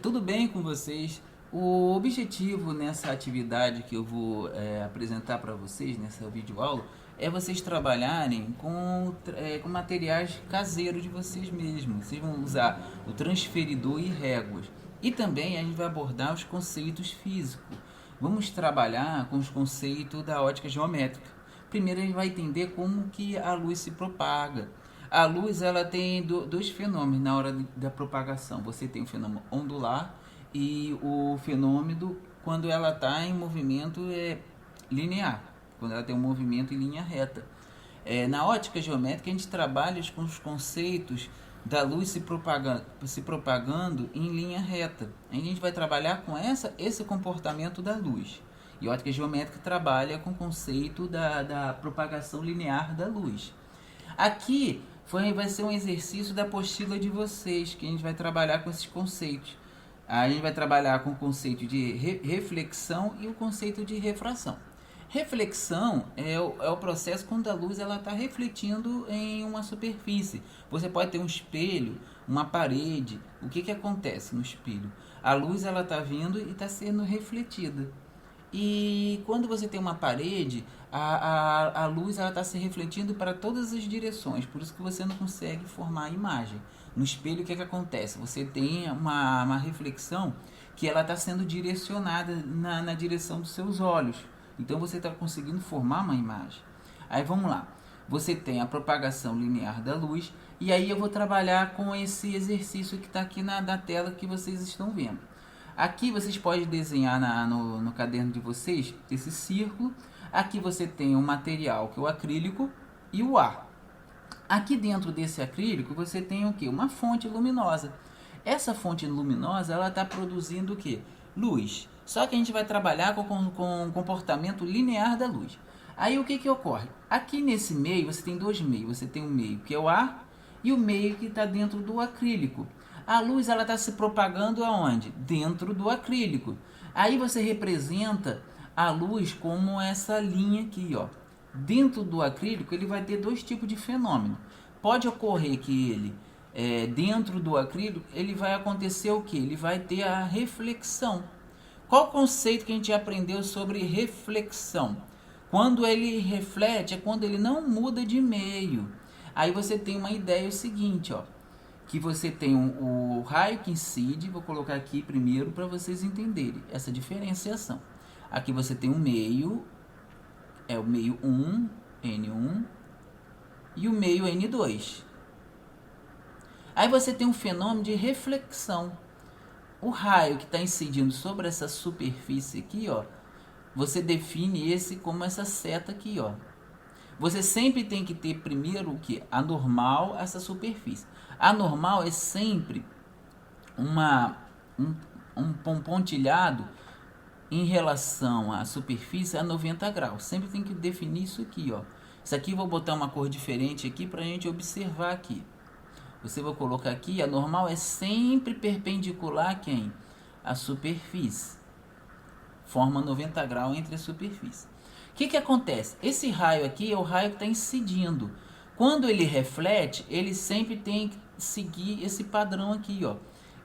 tudo bem com vocês? O objetivo nessa atividade que eu vou apresentar para vocês, nessa videoaula, é vocês trabalharem com materiais caseiros de vocês mesmos. Vocês vão usar o transferidor e réguas. E também a gente vai abordar os conceitos físicos. Vamos trabalhar com os conceitos da ótica geométrica. Primeiro a gente vai entender como que a luz se propaga. A luz ela tem dois fenômenos na hora da propagação. Você tem o fenômeno ondular e o fenômeno quando ela está em movimento linear, quando ela tem um movimento em linha reta. Na ótica geométrica a gente trabalha com os conceitos da luz se propagando em linha reta. A gente vai trabalhar com esse comportamento da luz. E a ótica geométrica trabalha com o conceito da propagação linear da luz. Aqui vai ser um exercício da apostila de vocês, que a gente vai trabalhar com esses conceitos. A gente vai trabalhar com o conceito de reflexão e o conceito de refração. Reflexão é o processo quando a luz está refletindo em uma superfície. Você pode ter um espelho, uma parede. O que acontece no espelho? A luz está vindo e está sendo refletida. E quando você tem uma parede, a luz está se refletindo para todas as direções, por isso que você não consegue formar a imagem. No espelho, o que acontece? Você tem uma reflexão que ela está sendo direcionada na direção dos seus olhos, então você está conseguindo formar uma imagem. Aí vamos lá, você tem a propagação linear da luz, e aí eu vou trabalhar com esse exercício que está aqui na tela que vocês estão vendo. Aqui vocês podem desenhar no caderno de vocês esse círculo. Aqui você tem um material que é o acrílico e o ar. Aqui dentro desse acrílico você tem o que? Uma fonte luminosa. Essa fonte luminosa ela está produzindo o que? Luz. Só que a gente vai trabalhar com o comportamento linear da luz. Aí o que ocorre? Aqui nesse meio você tem dois meios. Você tem um meio que é o ar e o meio que está dentro do acrílico. A luz ela está se propagando aonde? Dentro do acrílico. Aí você representa a luz como essa linha aqui, ó. Dentro do acrílico ele vai ter dois tipos de fenômeno. Pode ocorrer que ele, dentro do acrílico, ele vai acontecer o que? Ele vai ter a reflexão. Qual o conceito que a gente aprendeu sobre reflexão? Quando ele reflete é quando ele não muda de meio. Aí você tem uma ideia o seguinte, ó. Que você tem o raio que incide, vou colocar aqui primeiro para vocês entenderem essa diferenciação. Aqui você tem um meio, é o meio 1, N1, e o meio N2. Aí você tem um fenômeno de reflexão. O raio que está incidindo sobre essa superfície aqui, ó, você define esse como essa seta aqui, ó. Você sempre tem que ter primeiro o que? A normal, essa superfície. A normal é sempre um pontilhado em relação à superfície a 90 graus. Sempre tem que definir isso aqui, ó. Isso aqui eu vou botar uma cor diferente aqui para a gente observar aqui. Você vai colocar aqui, a normal é sempre perpendicular a quem? A superfície. Forma 90 graus entre a superfície. O que acontece? Esse raio aqui é o raio que está incidindo. Quando ele reflete, ele sempre tem que seguir esse padrão aqui, ó.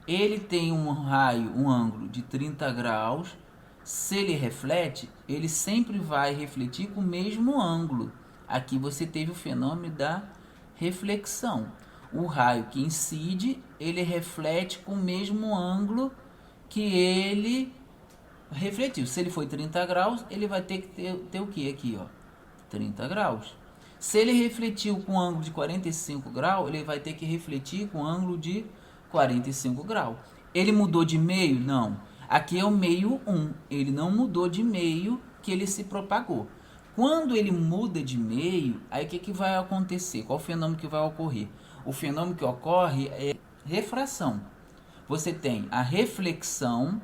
Ele tem um raio, um ângulo de 30 graus. Se ele reflete, ele sempre vai refletir com o mesmo ângulo. Aqui você teve o fenômeno da reflexão. O raio que incide, ele reflete com o mesmo ângulo que ele refletiu. Se ele foi 30 graus, ele vai ter que ter o que aqui, ó? 30 graus. Se ele refletiu com ângulo de 45 graus, ele vai ter que refletir com ângulo de 45 graus. Ele mudou de meio? Não. Aqui é o meio 1. Ele não mudou de meio que ele se propagou. Quando ele muda de meio, aí o que vai acontecer? Qual o fenômeno que vai ocorrer? O fenômeno que ocorre é refração. Você tem a reflexão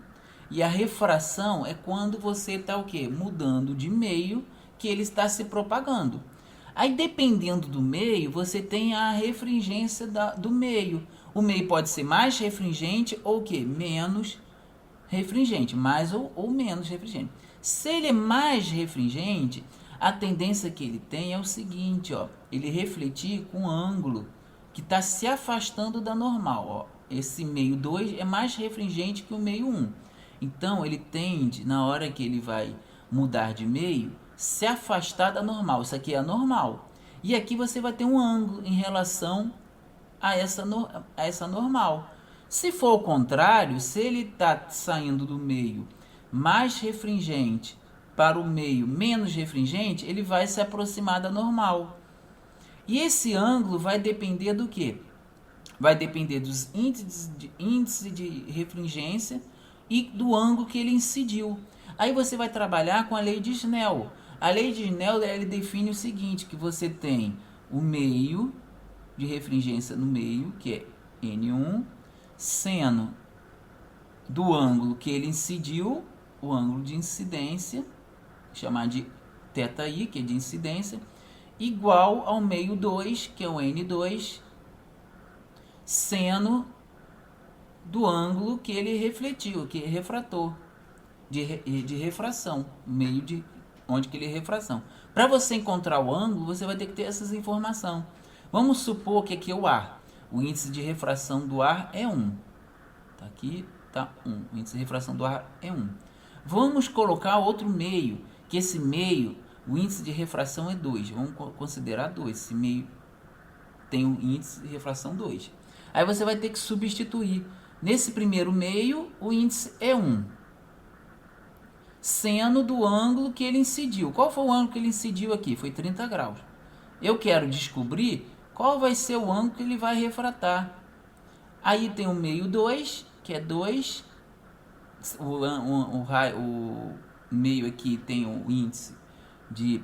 e a refração é quando você está o quê? Mudando de meio que ele está se propagando. Aí, dependendo do meio, você tem a refringência do meio. O meio pode ser mais refringente ou o quê? Menos refringente. Mais ou menos refringente. Se ele é mais refringente, a tendência que ele tem é o seguinte, ó. Ele refletir com ângulo que está se afastando da normal, ó. esse meio 2 é mais refringente que o meio 1. Então, ele tende, na hora que ele vai mudar de meio, se afastar da normal. Isso aqui é a normal. E aqui você vai ter um ângulo em relação a essa normal. Se for o contrário, se ele está saindo do meio mais refringente para o meio menos refringente, ele vai se aproximar da normal. E esse ângulo vai depender do quê? Vai depender dos índice de refringência e do ângulo que ele incidiu. Aí você vai trabalhar com a lei de Snell. A lei de Snell, ele define o seguinte, que você tem o meio de refringência no meio, que é N1, seno do ângulo que ele incidiu, o ângulo de incidência, chamar de θi, que é de incidência, igual ao meio 2, que é o N2, seno do ângulo que ele refletiu, que é refrator, de refração, meio de onde que ele é refração. Para você encontrar o ângulo, você vai ter que ter essas informações. Vamos supor que aqui é o ar. O índice de refração do ar é 1. Tá aqui, tá 1. O índice de refração do ar é 1. Vamos colocar outro meio, que esse meio, o índice de refração é 2. Vamos considerar 2. Esse meio tem um índice de refração 2. Aí você vai ter que substituir. Nesse primeiro meio, o índice é 1. Seno do ângulo que ele incidiu. Qual foi o ângulo que ele incidiu aqui? Foi 30 graus. Eu quero descobrir qual vai ser o ângulo que ele vai refratar. Aí tem o meio 2, que é 2. O meio aqui tem o índice de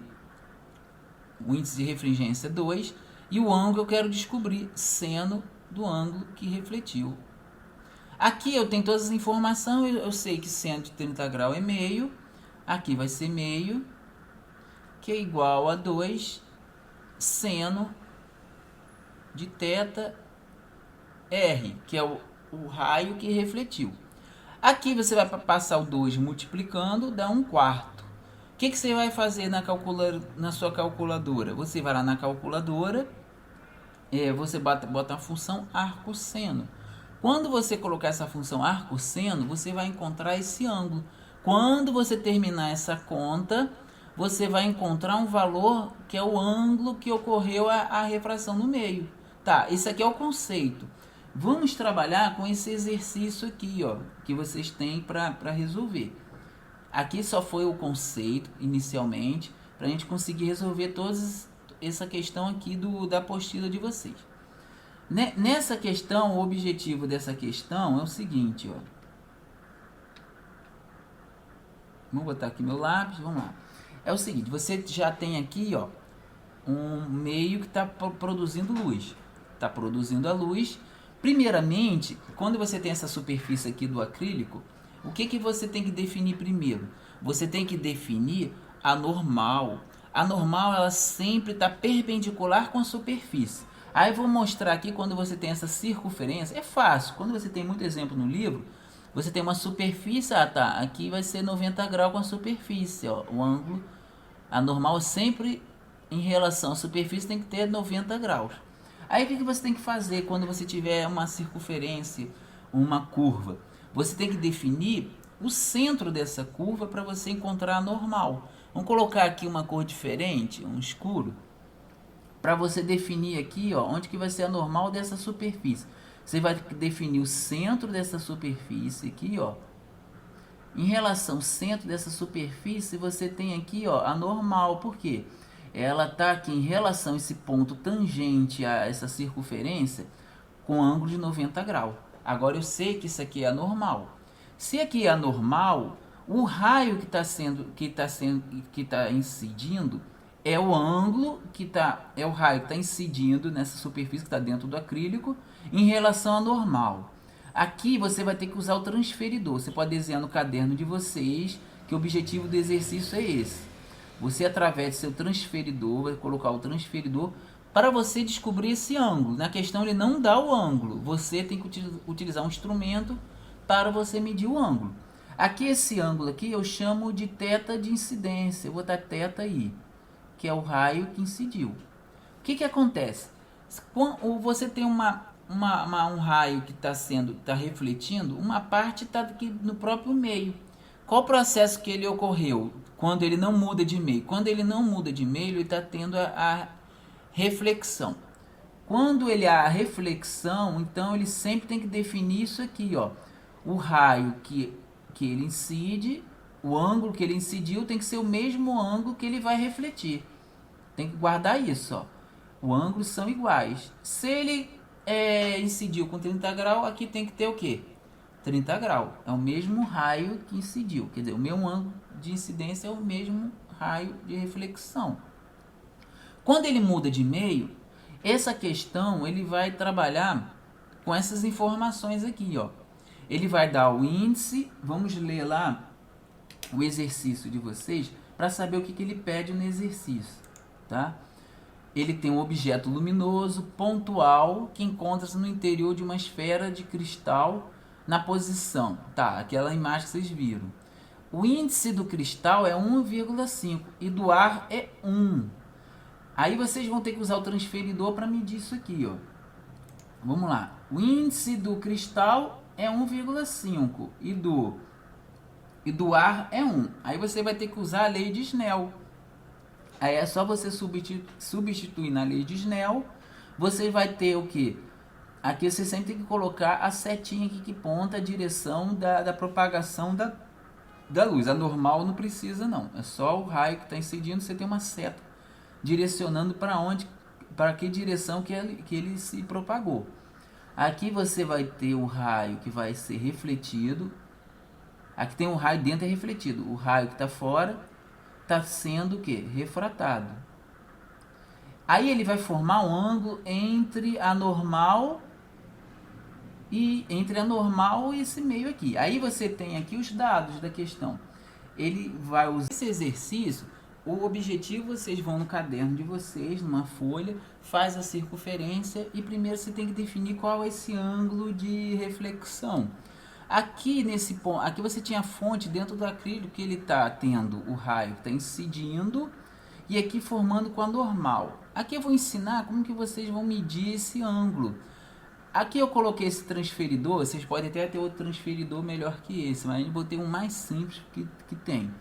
refringência 2. E o ângulo eu quero descobrir, seno do ângulo que refletiu. Aqui eu tenho todas as informações, eu sei que seno de 30 graus é meio, aqui vai ser meio, que é igual a 2 seno de θr, que é o raio que refletiu. Aqui você vai passar o 2 multiplicando, dá 1/4. O que você vai fazer na sua calculadora? Você vai lá na calculadora, você bota a função arcosseno. Quando você colocar essa função arcosseno, você vai encontrar esse ângulo. Quando você terminar essa conta, você vai encontrar um valor que é o ângulo que ocorreu a refração no meio. Tá, esse aqui é o conceito. Vamos trabalhar com esse exercício aqui, ó, que vocês têm para resolver. Aqui só foi o conceito, inicialmente, para a gente conseguir resolver toda essa questão aqui da apostila de vocês. Nessa questão, o objetivo dessa questão é o seguinte, ó. Vamos botar aqui meu lápis, vamos lá. É o seguinte, você já tem aqui, ó, um meio que está produzindo luz. Está produzindo a luz. Primeiramente, quando você tem essa superfície aqui do acrílico, o que você tem que definir primeiro? Você tem que definir a normal. A normal, ela sempre está perpendicular com a superfície. Aí eu vou mostrar aqui quando você tem essa circunferência. É fácil. Quando você tem muito exemplo no livro, você tem uma superfície. Ah, tá. Aqui vai ser 90 graus com a superfície. Ó. O ângulo, a normal sempre em relação à superfície tem que ter 90 graus. Aí o que você tem que fazer quando você tiver uma circunferência, uma curva? Você tem que definir o centro dessa curva para você encontrar a normal. Vamos colocar aqui uma cor diferente, um escuro, para você definir aqui, ó, onde que vai ser a normal dessa superfície. Você vai definir o centro dessa superfície aqui, ó. Em relação ao centro dessa superfície, você tem aqui, ó, a normal. Por quê? Ela está aqui em relação a esse ponto tangente a essa circunferência com ângulo de 90 graus. Agora eu sei que isso aqui é a normal. Se aqui é a normal, o raio que está incidindo é o ângulo é o raio que está incidindo nessa superfície que está dentro do acrílico em relação à normal. Aqui você vai ter que usar o transferidor. Você pode desenhar no caderno de vocês que o objetivo do exercício é esse. Você, através do seu transferidor, vai colocar o transferidor para você descobrir esse ângulo. Na questão ele não dá o ângulo. Você tem que utilizar um instrumento para você medir o ângulo. Aqui esse ângulo aqui eu chamo de θ de incidência. Eu vou botar θ aí, que é o raio que incidiu. O que acontece? Quando você tem um raio que está refletindo, uma parte está aqui no próprio meio. Qual o processo que ele ocorreu quando ele não muda de meio? Quando ele não muda de meio, ele está tendo a reflexão. Quando ele há a reflexão, então ele sempre tem que definir isso aqui, ó. O raio que ele incide, o ângulo que ele incidiu tem que ser o mesmo ângulo que ele vai refletir. Tem que guardar isso, ó. Os ângulos são iguais. Se ele incidiu com 30 graus, aqui tem que ter o quê? 30 graus. É o mesmo raio que incidiu. Quer dizer, o mesmo ângulo de incidência é o mesmo raio de reflexão. Quando ele muda de meio, essa questão ele vai trabalhar com essas informações aqui, ó. Ele vai dar o índice, vamos ler lá o exercício de vocês para saber o que ele pede no exercício, tá? Ele tem um objeto luminoso pontual que encontra-se no interior de uma esfera de cristal na posição, tá? Aquela imagem que vocês viram. O índice do cristal é 1,5 e do ar é 1. Aí vocês vão ter que usar o transferidor para medir isso aqui, ó. Vamos lá. O índice do cristal é 1,5 e do ar é 1. Aí você vai ter que usar a lei de Snell. Aí é só você substituir na lei de Snell. Você vai ter o que? Aqui você sempre tem que colocar a setinha aqui que ponta a direção da propagação da luz. A normal não precisa não. É só o raio que está incidindo. Você tem uma seta direcionando para que direção que ele se propagou. Aqui você vai ter o raio que vai ser refletido. Aqui tem um raio dentro, é refletido. O raio que está fora está sendo o quê? Refratado. Aí ele vai formar um ângulo entre a normal e esse meio aqui. Aí você tem aqui os dados da questão. Ele vai usar esse exercício. O objetivo, vocês vão no caderno de vocês, numa folha, faz a circunferência e primeiro você tem que definir qual é esse ângulo de reflexão. Aqui nesse ponto, aqui você tinha a fonte dentro do acrílico que ele está tendo o raio que está incidindo e aqui formando com a normal. Aqui eu vou ensinar como que vocês vão medir esse ângulo. Aqui eu coloquei esse transferidor, vocês podem até ter outro transferidor melhor que esse, mas eu botei um mais simples que tem.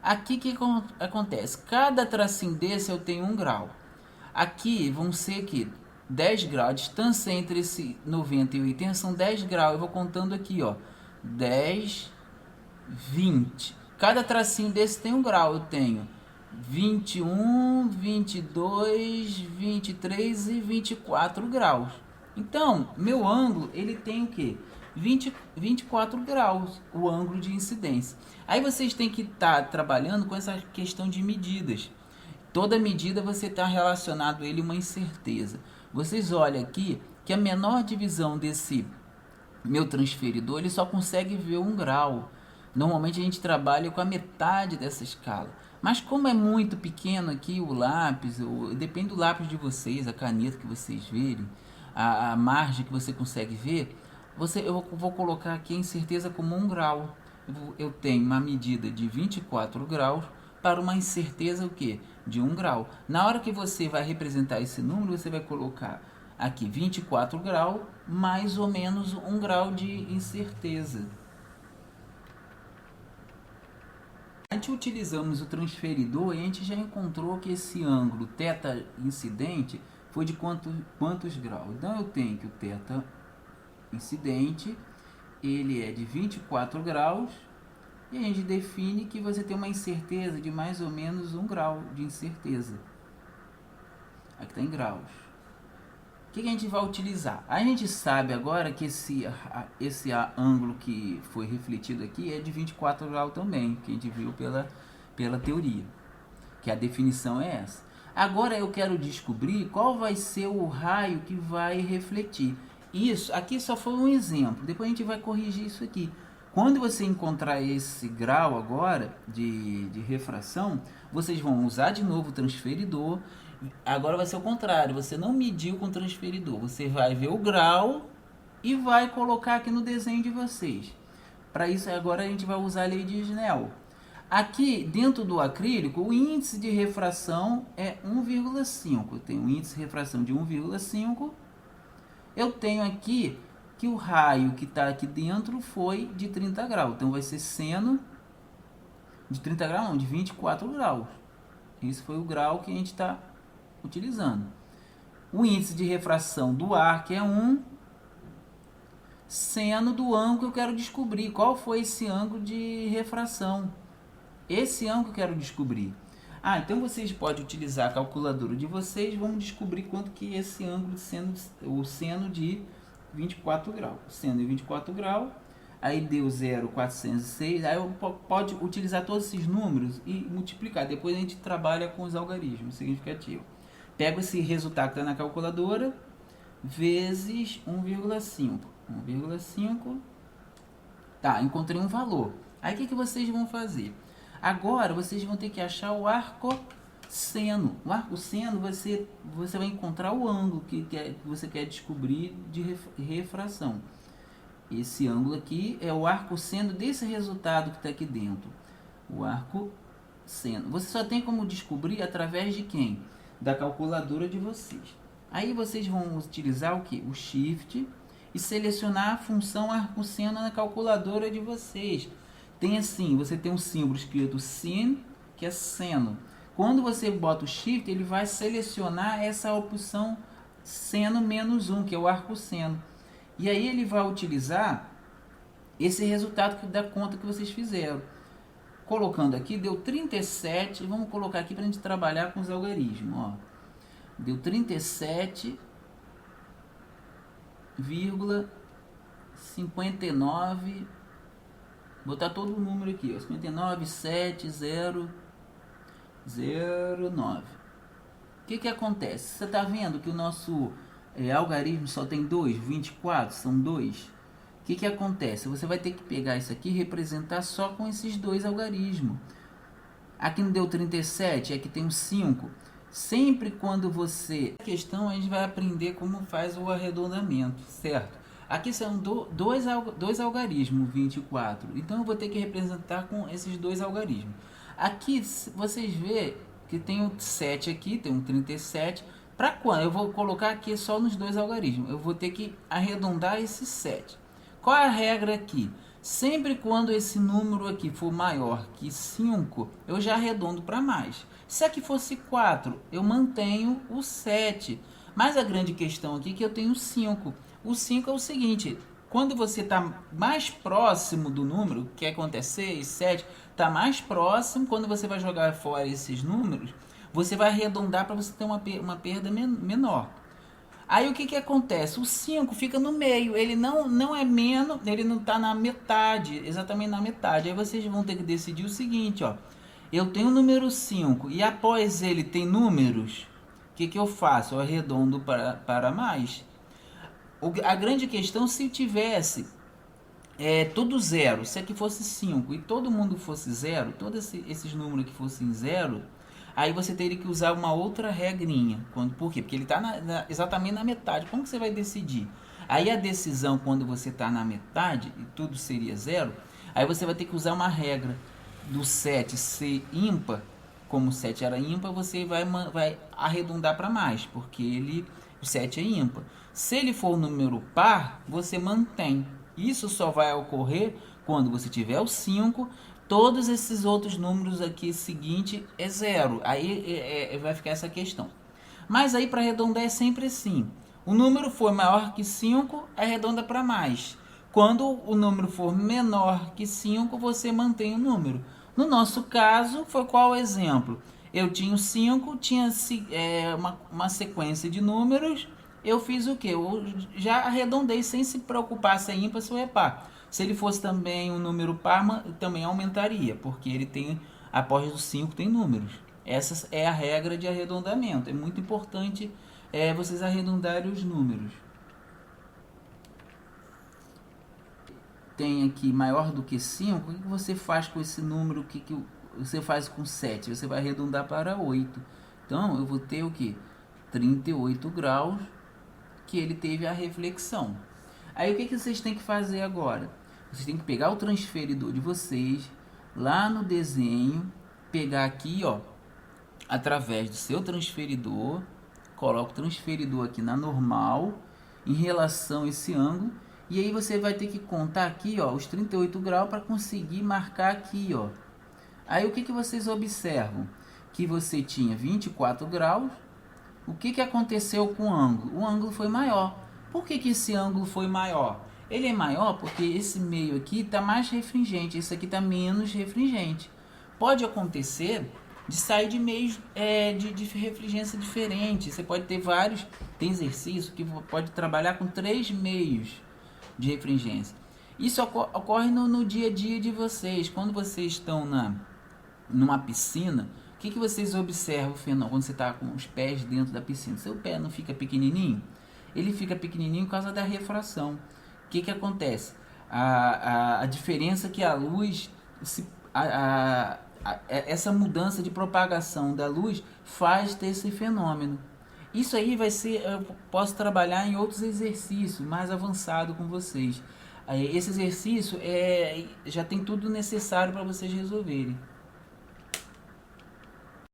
Aqui o que acontece? Cada tracinho desse eu tenho 1 grau. Aqui vão ser aqui 10 graus. A distância entre esse 90 e 80 são 10 graus. Eu vou contando aqui, ó. 10, 20. Cada tracinho desse tem 1 grau. Eu tenho 21, 22, 23 e 24 graus. Então, meu ângulo, ele tem o quê? 24 graus, o ângulo de incidência. Aí vocês têm que estar trabalhando com essa questão de medidas. Toda medida você está relacionado a ele uma incerteza. Vocês olham aqui que a menor divisão desse meu transferidor, ele só consegue ver 1 grau. Normalmente a gente trabalha com a metade dessa escala. Mas como é muito pequeno aqui o lápis, depende do lápis de vocês, a caneta que vocês verem, a margem que você consegue ver, eu vou colocar aqui a incerteza como 1 grau. Eu tenho uma medida de 24 graus para uma incerteza o quê? De 1 grau. Na hora que você vai representar esse número, você vai colocar aqui 24 graus, mais ou menos 1 grau de incerteza. A gente utilizamos o transferidor e a gente já encontrou que esse ângulo θ incidente foi de quantos graus. Então eu tenho que o θ incidente, ele é de 24 graus, e a gente define que você tem uma incerteza de mais ou menos 1 grau de incerteza. Aqui está em graus. O que a gente vai utilizar? A gente sabe agora que esse ângulo que foi refletido aqui é de 24 graus também, que a gente viu pela teoria, que a definição é essa. Agora eu quero descobrir qual vai ser o raio que vai refletir. Isso aqui só foi um exemplo, depois a gente vai corrigir isso aqui. Quando você encontrar esse grau agora de refração, vocês vão usar de novo o transferidor. Agora vai ser o contrário, você não mediu com o transferidor, você vai ver o grau e vai colocar aqui no desenho de vocês. Para isso agora a gente vai usar a lei de Snell. Aqui dentro do acrílico, o índice de refração é 1,5. Tem um índice de refração de 1,5. eu tenho aqui que o raio que está aqui dentro foi de 30 graus. Então vai ser seno de 30 graus, não, de 24 graus. Esse foi o grau que a gente está utilizando. O índice de refração do ar, que é 1, seno do ângulo que eu quero descobrir. Qual foi esse ângulo de refração? Esse ângulo que eu quero descobrir. Ah, então vocês podem utilizar a calculadora de vocês, vamos descobrir quanto que é esse ângulo seno, o seno de 24 graus. Seno de 24 graus, aí deu 0,406, aí eu pode utilizar todos esses números e multiplicar. Depois a gente trabalha com os algarismos significativos. Pego esse resultado que está na calculadora, vezes 1,5. 1,5. Tá, encontrei um valor. Aí o que vocês vão fazer? Agora vocês vão ter que achar o arcosseno. O arcosseno você vai encontrar o ângulo que você quer descobrir de refração. Esse ângulo aqui é o arcosseno desse resultado que está aqui dentro. O arcosseno. Você só tem como descobrir através de quem? Da calculadora de vocês. Aí vocês vão utilizar o que? O Shift e selecionar a função arcosseno na calculadora de vocês. Tem assim, você tem um símbolo escrito sin, que é seno. Quando você bota o Shift, ele vai selecionar essa opção seno menos 1, que é o arcosseno. E aí ele vai utilizar esse resultado da conta que vocês fizeram. Colocando aqui, deu 37, vamos colocar aqui para a gente trabalhar com os algarismos. Ó. Deu 37,59, botar todo o número aqui, ó, 59,7009. O que acontece? Você está vendo que o nosso algarismo só tem 2, 24, são 2. O que acontece? Você vai ter que pegar isso aqui e representar só com esses dois algarismos. Aqui não deu 37, aqui tem um 5. Sempre quando você... A questão, a gente vai aprender como faz o arredondamento, certo? Aqui são dois algarismos, 24. Então eu vou ter que representar com esses dois algarismos. Aqui vocês vê que tem um 7 aqui, tem um 37. Para quando? Eu vou colocar aqui só nos dois algarismos. Eu vou ter que arredondar esse 7. Qual é a regra aqui? Sempre quando esse número aqui for maior que 5, eu já arredondo para mais. Se aqui fosse 4, eu mantenho o 7. Mas a grande questão aqui é que eu tenho 5. O 5 é o seguinte, quando você está mais próximo do número, que acontece 6, 7, está mais próximo, quando você vai jogar fora esses números, você vai arredondar para você ter uma perda menor. Aí o que acontece? O 5 fica no meio, ele não é menos, ele não está na metade, exatamente na metade. Aí vocês vão ter que decidir o seguinte, ó. Eu tenho o número 5 e após ele tem números, o que eu faço? Eu arredondo para mais. A grande questão, se tivesse tudo zero, se aqui fosse 5 e todo mundo fosse zero, todos esses números que fossem zero, aí você teria que usar uma outra regrinha. Por quê? Porque ele está exatamente na metade. Como que você vai decidir? Aí a decisão, quando você está na metade e tudo seria zero, aí você vai ter que usar uma regra do 7 ser ímpar. Como o 7 era ímpar, você vai arredondar para mais, porque o 7 é ímpar. Se ele for um número par, você mantém. Isso só vai ocorrer quando você tiver o 5, todos esses outros números aqui seguinte é zero. Aí vai ficar essa questão. Mas aí para arredondar é sempre assim. O número for maior que 5, arredonda para mais. Quando o número for menor que 5, você mantém o número. No nosso caso, foi qual o exemplo? Eu tinha o 5, tinha uma sequência de números. Eu fiz o que? Eu já arredondei sem se preocupar se é ímpar ou é par. Se ele fosse também um número par, também aumentaria, porque ele tem, após o 5, tem números. Essa é a regra de arredondamento. É muito importante vocês arredondarem os números. Tem aqui maior do que 5, o que você faz com esse número? O que você faz com 7? Você vai arredondar para 8. Então, eu vou ter o que? 38 graus que ele teve a reflexão. Aí o que vocês têm que fazer agora? Vocês têm que pegar o transferidor de vocês, lá no desenho, pegar aqui, ó, através do seu transferidor, coloca o transferidor aqui na normal em relação a esse ângulo. E aí você vai ter que contar aqui, ó, os 38 graus para conseguir marcar aqui, ó. Aí o que vocês observam? Que você tinha 24 graus. O que aconteceu com o ângulo? O ângulo foi maior. Por que esse ângulo foi maior? Ele é maior porque esse meio aqui está mais refringente, esse aqui está menos refringente. Pode acontecer de sair de meios de refringência diferentes. Você pode ter vários, tem exercício que pode trabalhar com 3 meios de refringência. Isso ocorre no dia a dia de vocês. Quando vocês estão numa piscina, o que vocês observam quando você está com os pés dentro da piscina? Seu pé não fica pequenininho? Ele fica pequenininho por causa da refração. O que acontece? A diferença que a luz, essa mudança de propagação da luz faz ter esse fenômeno. Isso aí eu posso trabalhar em outros exercícios mais avançados com vocês. Esse exercício já tem tudo necessário para vocês resolverem.